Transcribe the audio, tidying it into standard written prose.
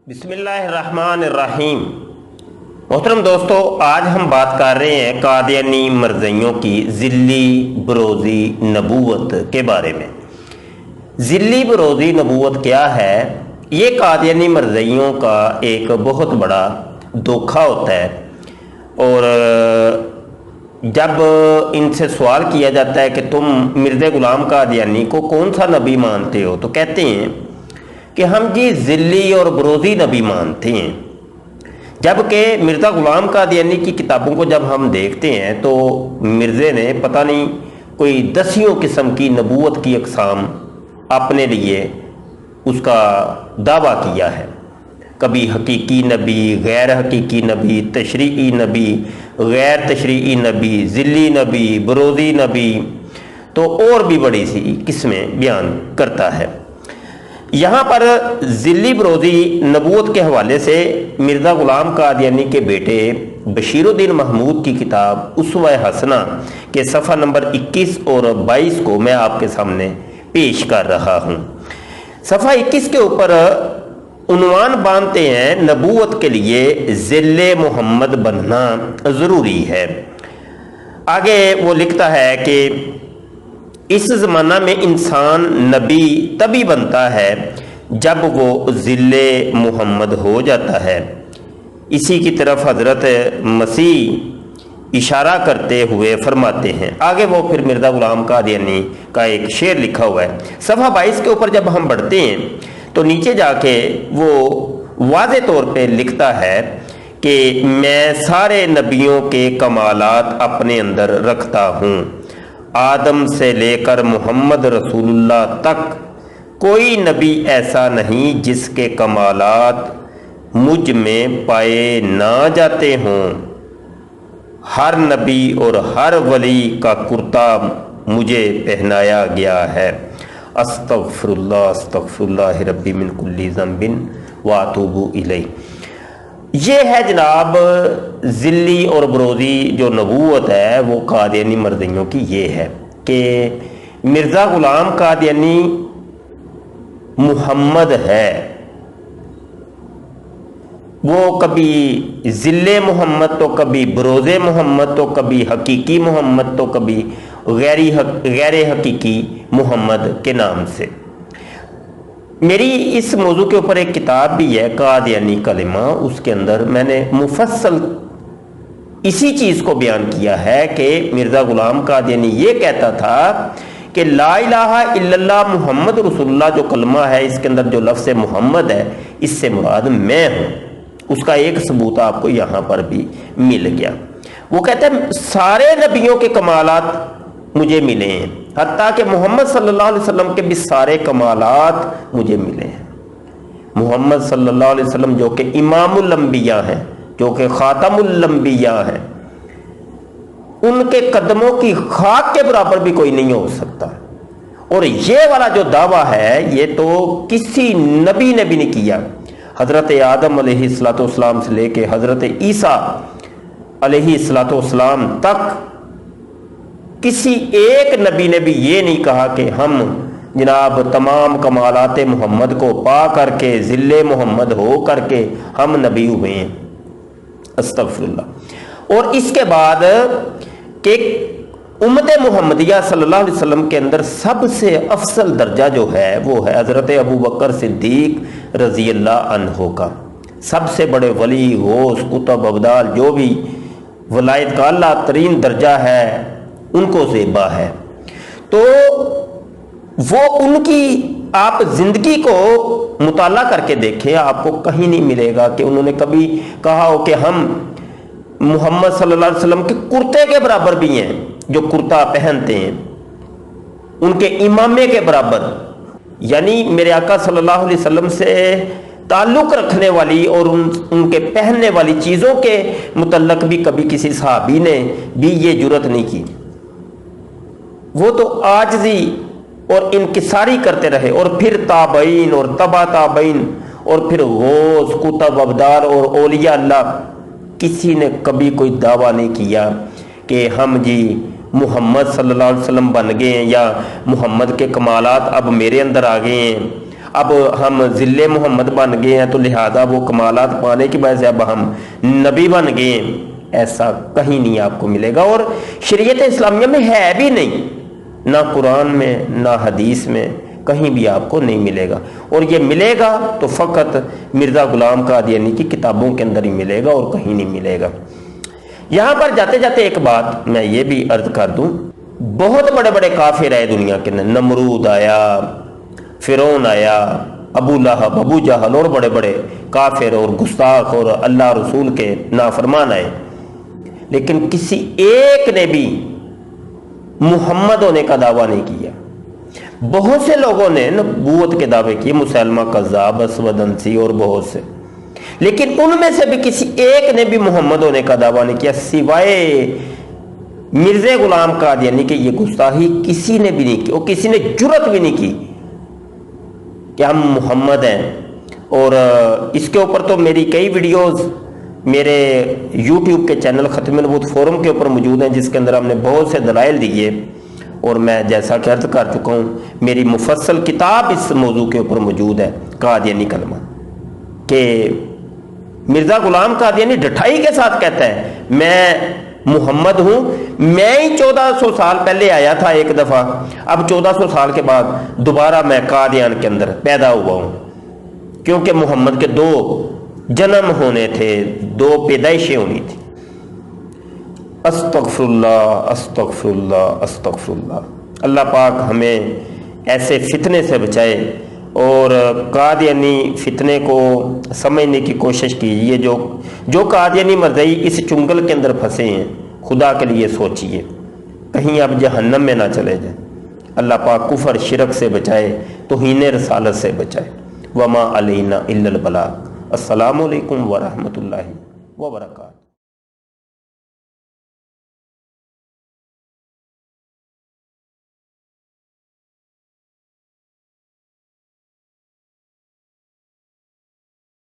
बिस्मिल्लाहिर्रहमानिर्रहीम। मोहतरम दोस्तों, आज हम बात कर रहे हैं कादियानी मरज़इयों की ज़िल्ली बरोज़ी नबूवत के बारे में। ज़िल्ली बरोज़ी नबूवत क्या है? ये कादियानी मरज़इयों का एक बहुत बड़ा धोखा होता है। और जब इनसे सवाल किया जाता है कि तुम मिर्ज़ा ग़ुलाम कादियानी को कौन सा नबी मानते हो, तो कहते हैं कि हम जी ज़िल्ली और बरोज़ी नबी मानते हैं। जबकि मिर्ज़ा ग़ुलाम कादियानी की किताबों को जब हम देखते हैं तो मिर्ज़े ने पता नहीं कोई दसियों किस्म की नबूवत की अक़साम अपने लिए उसका दावा किया है। कभी हकीकी नबी, गैर हकीकी नबी, तशरीई नबी, गैर तशरीई नबी, ज़िल्ली नबी, बरोज़ी नबी, तो और भी बड़ी सी किस्में बयान करता है। यहाँ पर ज़िल्ली बरोज़ी नबूवत के हवाले से मिर्ज़ा ग़ुलाम कादियानी के बेटे बशीरुद्दीन महमूद की किताब उसवा हसना के सफ़ा नंबर 21 और 22 को मैं आपके सामने पेश कर रहा हूँ। सफ़ा 21 के ऊपर उन्वान बांधते हैं, नबूवत के लिए ज़िल्ले मोहम्मद बनना ज़रूरी है। आगे वो लिखता है कि इस ज़माना में इंसान नबी तभी बनता है जब वो ज़िल्ले मोहम्मद हो जाता है। इसी की तरफ हज़रत मसीह इशारा करते हुए फरमाते हैं। आगे वो फिर मिर्ज़ा ग़ुलाम कादियानी का एक शेर लिखा हुआ है। सफ़ा 22 के ऊपर जब हम बढ़ते हैं तो नीचे जाके वो वाज़े तौर पे लिखता है कि मैं सारे नबियों के कमालात अपने अंदर रखता हूँ। आदम से लेकर मोहम्मद रसूलुल्लाह तक कोई नबी ऐसा नहीं जिसके कमालात मुझ में पाए ना जाते हों। हर नबी और हर वली का कुर्ता मुझे पहनाया गया है। अस्तग़फ़िरुल्लाह अस्तग़फ़िरुल्लाह रब्बी मिन कुल्ली ज़ंबिन व अतूबु इलैह। ये है जनाब ज़िल्ली और बरोज़ी जो नबूवत है वो कादियानी मरज़इयों की। ये है कि मिर्ज़ा ग़ुलाम कादियानी मुहम्मद है। वो कभी ज़िल्ले मोहम्मद, तो कभी बरोज़े मोहम्मद, तो कभी हकीकी मोहम्मद, तो कभी गैर हकीकी मोहम्मद के नाम से। मेरी इस मौजू के ऊपर एक किताब भी है, कादियानी कलिमा। उसके अंदर मैंने मुफस्सल इसी चीज़ को बयान किया है कि मिर्ज़ा ग़ुलाम कादियानी ये कहता था कि ला इलाहा इल्लल्लाह मुहम्मद रसूलुल्लाह जो कलमा है, इसके अंदर जो लफ्ज़ मोहम्मद है, इससे मुराद मैं हूँ। उसका एक सबूत आपको यहाँ पर भी मिल गया। वो कहते हैं सारे नबियों के कमालात मुझे मिले हैं, हत्ता कि मोहम्मद सल्लल्लाहु अलैहि वसल्लम के भी सारे कमालात मुझे मिले हैं। मोहम्मद सल्लल्लाहु अलैहि वसल्लम जो कि इमामुल अंबिया हैं, जो कि खातमुल अंबिया हैं, उनके कदमों की खाक के बराबर भी कोई नहीं हो सकता। और ये वाला जो दावा है ये तो किसी नबी ने भी नहीं किया। हज़रत आदम अलैहिस्सलाम से लेके हज़रत ईसा अलैहिस्सलाम तक किसी एक नबी ने भी ये नहीं कहा कि हम जनाब तमाम कमालात मोहम्मद को पा करके ज़िल्ले मोहम्मद हो करके हम नबी हुए हैं। अस्तग़फ़िरुल्लाह। और इसके बाद कि उम्मत मुहम्मदिया सल्लल्लाहु अलैहि वसल्लम के अंदर सबसे अफसल दर्जा जो है वो है हज़रत अबू बकर सिद्दीक़ रज़ी अल्लाह अन्हु का। सबसे बड़े वली, गौस, कुतुब, अब्दाल, जो भी वलायत का आला तरीन दर्जा है उनको ज़ेबा है। तो वो उनकी आप ज़िंदगी को मुताला करके देखें, आपको कहीं नहीं मिलेगा कि उन्होंने कभी कहा हो कि हम मोहम्मद सल्लल्लाहु अलैहि वसल्लम के कुर्ते के बराबर भी हैं, जो कुर्ता पहनते हैं उनके इमामे के बराबर। यानी मेरे आका सल्लल्लाहु अलैहि वसल्लम से ताल्लुक़ रखने वाली और उनके पहनने वाली चीज़ों के मुतल्लक भी कभी किसी सहाबी ने भी ये जुर्रत नहीं की। वो तो आजिज़ी और इनकिसारी करते रहे, और फिर ताबईन और तबा ताबईन और फिर गौस, कुतुब, अब्दाल और औलिया अल्लाह, किसी ने कभी कोई दावा नहीं किया कि हम जी मोहम्मद सल्लल्लाहु अलैहि वसल्लम बन गए हैं या मोहम्मद के कमालात अब मेरे अंदर आ गए हैं। اب ہم ذل محمد بن گئے ہیں تو لہذا وہ کمالات پانے کی وجہ سے اب ہم نبی بن گئے ہیں، ایسا کہیں نہیں آپ کو ملے گا، اور شریعت اسلامیہ میں ہے بھی نہیں، نہ قرآن میں نہ حدیث میں، کہیں بھی آپ کو نہیں ملے گا، اور یہ ملے گا تو فقط مرزا غلام قادیانی کی کتابوں کے اندر ہی ملے گا اور کہیں نہیں ملے گا۔ یہاں پر جاتے جاتے ایک بات میں یہ بھی عرض کر دوں، بہت بڑے بڑے کافر آئے دنیا کے اندر، نمرود آیا، فرعون آیا، ابو لہب، ابو جہل، اور بڑے بڑے کافر اور گستاخ اور اللہ رسول کے نافرمان آئے، لیکن کسی ایک نے بھی محمد ہونے کا دعویٰ نہیں کیا۔ بہت سے لوگوں نے نبوت کے دعوے کیے، مسلمہ کذاب، اسود انسی اور بہت سے، لیکن ان میں سے بھی کسی ایک نے بھی محمد ہونے کا دعویٰ نہیں کیا سوائے مرزا غلام قادیانی کہ یہ گستاخی کسی نے بھی نہیں کی، اور کسی نے جرت بھی نہیں کی کہ ہم محمد ہیں۔ اور اس کے اوپر تو میری کئی ویڈیوز میرے یوٹیوب کے چینل ختم نبوت فورم کے اوپر موجود ہیں، جس کے اندر ہم نے بہت سے دلائل دیے، اور میں جیسا کہ عرض کر چکا ہوں میری مفصل کتاب اس موضوع کے اوپر موجود ہے، قادیانی کلمہ، کہ مرزا غلام قادیانی ڈٹھائی کے ساتھ کہتا ہے میں محمد ہوں، میں ہی 1400 سال پہلے آیا تھا ایک دفعہ، اب 1400 سال کے بعد دوبارہ میں قادیان کے اندر پیدا ہوا ہوں، کیونکہ محمد کے 2 جنم ہونے تھے، 2 پیدائشیں ہونی تھی۔ استغفر اللہ استغفر اللہ استغفر اللہ۔ اللہ پاک ہمیں ایسے فتنے سے بچائے، اور قادیانی فتنے کو سمجھنے کی کوشش کیجیے۔ جو قادیانی مرزائی اس چنگل کے اندر پھنسے ہیں، خدا کے لیے سوچئے کہیں اب جہنم میں نہ چلے جائیں۔ اللہ پاک کفر شرک سے بچائے، توہین رسالت سے بچائے۔ وما علینا الا البلاغ۔ السلام علیکم ورحمۃ اللہ وبرکاتہ۔